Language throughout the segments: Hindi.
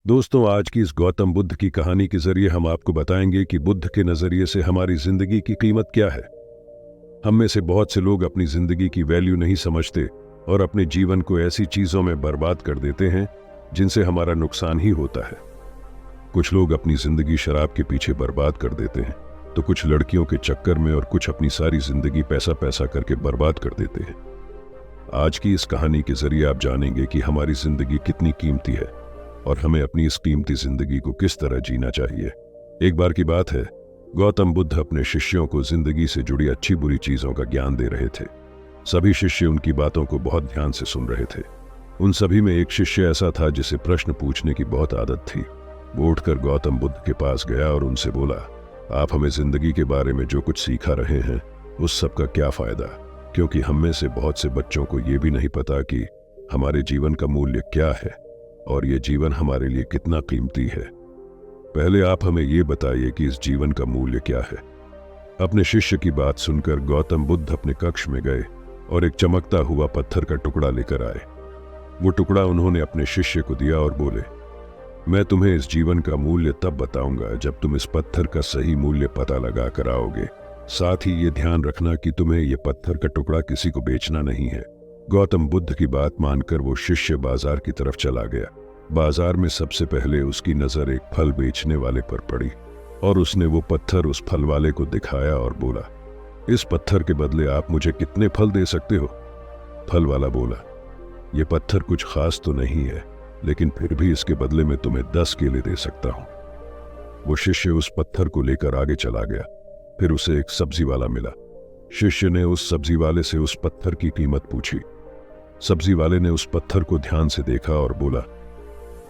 दोस्तों, आज की इस गौतम बुद्ध की कहानी के जरिए हम आपको बताएंगे कि बुद्ध के नजरिए से हमारी जिंदगी की कीमत क्या है। हम में से बहुत से लोग अपनी जिंदगी की वैल्यू नहीं समझते और अपने जीवन को ऐसी चीजों में बर्बाद कर देते हैं जिनसे हमारा नुकसान ही होता है। कुछ लोग अपनी जिंदगी शराब के पीछे बर्बाद कर देते हैं, तो कुछ लड़कियों के चक्कर में, और कुछ अपनी सारी जिंदगी पैसा पैसा करके बर्बाद कर देते हैं। आज की इस कहानी के जरिए आप जानेंगे कि हमारी जिंदगी कितनी कीमती है और हमें अपनी इस कीमती जिंदगी को किस तरह जीना चाहिए। एक बार की बात है, गौतम बुद्ध अपने शिष्यों को जिंदगी से जुड़ी अच्छी बुरी चीजों का ज्ञान दे रहे थे। सभी शिष्य उनकी बातों को बहुत ध्यान से सुन रहे थे। उन सभी में एक शिष्य ऐसा था जिसे प्रश्न पूछने की बहुत आदत थी। वो उठकर गौतम बुद्ध के पास गया और उनसे बोला, आप हमें जिंदगी के बारे में जो कुछ सिखा रहे हैं उस सब का क्या फायदा, क्योंकि हम में से बहुत से बच्चों को ये भी नहीं पता कि हमारे जीवन का मूल्य क्या है और ये जीवन हमारे लिए कितना कीमती है। पहले आप हमें ये बताइए कि इस जीवन का मूल्य क्या है। अपने शिष्य की बात सुनकर गौतम बुद्ध अपने कक्ष में गए और एक चमकता हुआ पत्थर का टुकड़ा लेकर आए। वो टुकड़ा उन्होंने अपने शिष्य को दिया और बोले, मैं तुम्हें इस जीवन का मूल्य तब बताऊंगा जब तुम इस पत्थर का सही मूल्य पता लगा कर आओगे। साथ ही ये ध्यान रखना कि तुम्हें ये पत्थर का टुकड़ा किसी को बेचना नहीं है। गौतम बुद्ध की बात मानकर वो शिष्य बाजार की तरफ चला गया। बाजार में सबसे पहले उसकी नजर एक फल बेचने वाले पर पड़ी और उसने वो पत्थर उस फल वाले को दिखाया और बोला, इस पत्थर के बदले आप मुझे कितने फल दे सकते हो? फल वाला बोला, ये पत्थर कुछ खास तो नहीं है, लेकिन फिर भी इसके बदले में तुम्हें 10 केले दे सकता हूं। वो शिष्य उस पत्थर को लेकर आगे चला गया। फिर उसे एक सब्जी वाला मिला। शिष्य ने उस सब्जी वाले से उस पत्थर की कीमत पूछी। सब्जी वाले ने उस पत्थर को ध्यान से देखा और बोला,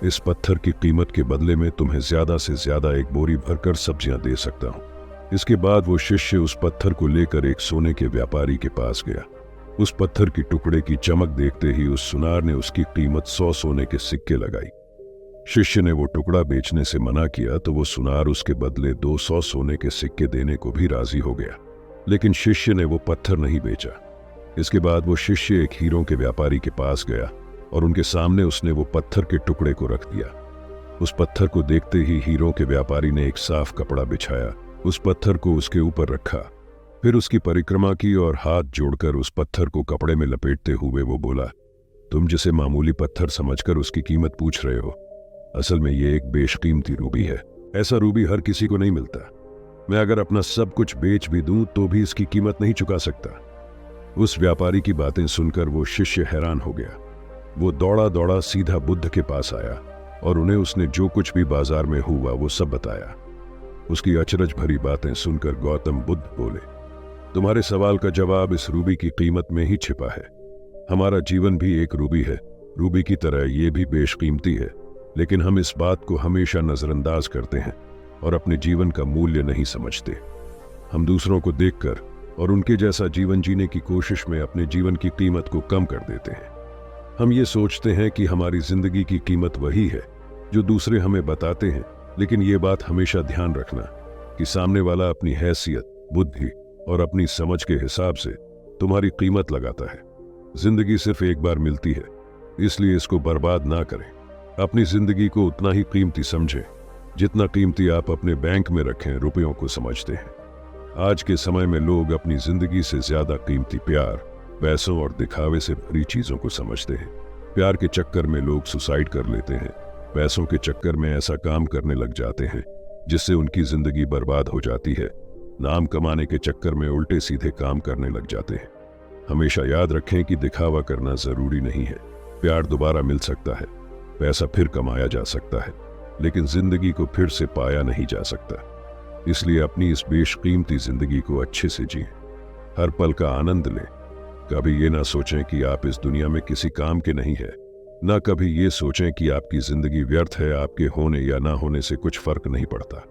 इस पत्थर की कीमत के बदले में तुम्हें ज्यादा से ज्यादा एक बोरी भरकर सब्जियां दे सकता हूं। इसके बाद वो शिष्य उस पत्थर को लेकर एक सोने के व्यापारी के पास गया। उस पत्थर की टुकड़े की चमक देखते ही उस सुनार ने उसकी कीमत 100 सोने के सिक्के लगाई। शिष्य ने वो टुकड़ा बेचने से मना किया तो वो सुनार उसके बदले 200 सोने के सिक्के देने को भी राजी हो गया, लेकिन शिष्य ने वो पत्थर नहीं बेचा। इसके बाद वो शिष्य एक हीरों के व्यापारी के पास गया और उनके सामने उसने वो पत्थर के टुकड़े को रख दिया। उस पत्थर को देखते ही हीरों के व्यापारी ने एक साफ कपड़ा बिछाया, उस पत्थर को उसके ऊपर रखा, फिर उसकी परिक्रमा की और हाथ जोड़कर उस पत्थर को कपड़े में लपेटते हुए वो बोला, तुम जिसे मामूली पत्थर समझकर उसकी कीमत पूछ रहे हो, असल में ये एक बेशकीमती रूबी है। ऐसा रूबी हर किसी को नहीं मिलता। मैं अगर अपना सब कुछ बेच भी दूं तो भी इसकी कीमत नहीं चुका सकता। उस व्यापारी की बातें सुनकर वो शिष्य हैरान हो गया। वो दौड़ा दौड़ा सीधा बुद्ध के पास आया और उन्हें उसने जो कुछ भी बाजार में हुआ वो सब बताया। उसकी अचरज भरी बातें सुनकर गौतम बुद्ध बोले, तुम्हारे सवाल का जवाब इस रूबी की कीमत में ही छिपा है। हमारा जीवन भी एक रूबी है। रूबी की तरह ये भी बेशकीमती है, लेकिन हम इस बात को हमेशा नजरअंदाज करते हैं और अपने जीवन का मूल्य नहीं समझते। हम दूसरों को देखकर और उनके जैसा जीवन जीने की कोशिश में अपने जीवन की कीमत को कम कर देते हैं। हम ये सोचते हैं कि हमारी जिंदगी की कीमत वही है जो दूसरे हमें बताते हैं, लेकिन ये बात हमेशा ध्यान रखना कि सामने वाला अपनी हैसियत, बुद्धि और अपनी समझ के हिसाब से तुम्हारी कीमत लगाता है। जिंदगी सिर्फ एक बार मिलती है, इसलिए इसको बर्बाद ना करें। अपनी जिंदगी को उतना ही कीमती समझें जितना कीमती आप अपने बैंक में रखें रुपयों को समझते हैं। आज के समय में लोग अपनी जिंदगी से ज्यादा कीमती प्यार, पैसों और दिखावे से भरी चीजों को समझते हैं। प्यार के चक्कर में लोग सुसाइड कर लेते हैं। पैसों के चक्कर में ऐसा काम करने लग जाते हैं जिससे उनकी जिंदगी बर्बाद हो जाती है। नाम कमाने के चक्कर में उल्टे सीधे काम करने लग जाते हैं। हमेशा याद रखें कि दिखावा करना जरूरी नहीं है। प्यार दोबारा मिल सकता है, पैसा फिर कमाया जा सकता है, लेकिन जिंदगी को फिर से पाया नहीं जा सकता। इसलिए अपनी इस बेशकीमती जिंदगी को अच्छे से जिएं, हर पल का आनंद लें। कभी ये ना सोचें कि आप इस दुनिया में किसी काम के नहीं है, ना कभी ये सोचें कि आपकी जिंदगी व्यर्थ है। आपके होने या ना होने से कुछ फर्क नहीं पड़ता।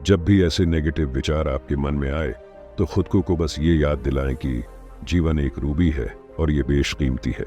जब भी ऐसे नेगेटिव विचार आपके मन में आए तो खुद को बस ये याद दिलाएं कि जीवन एक रूबी है और ये बेशकीमती है।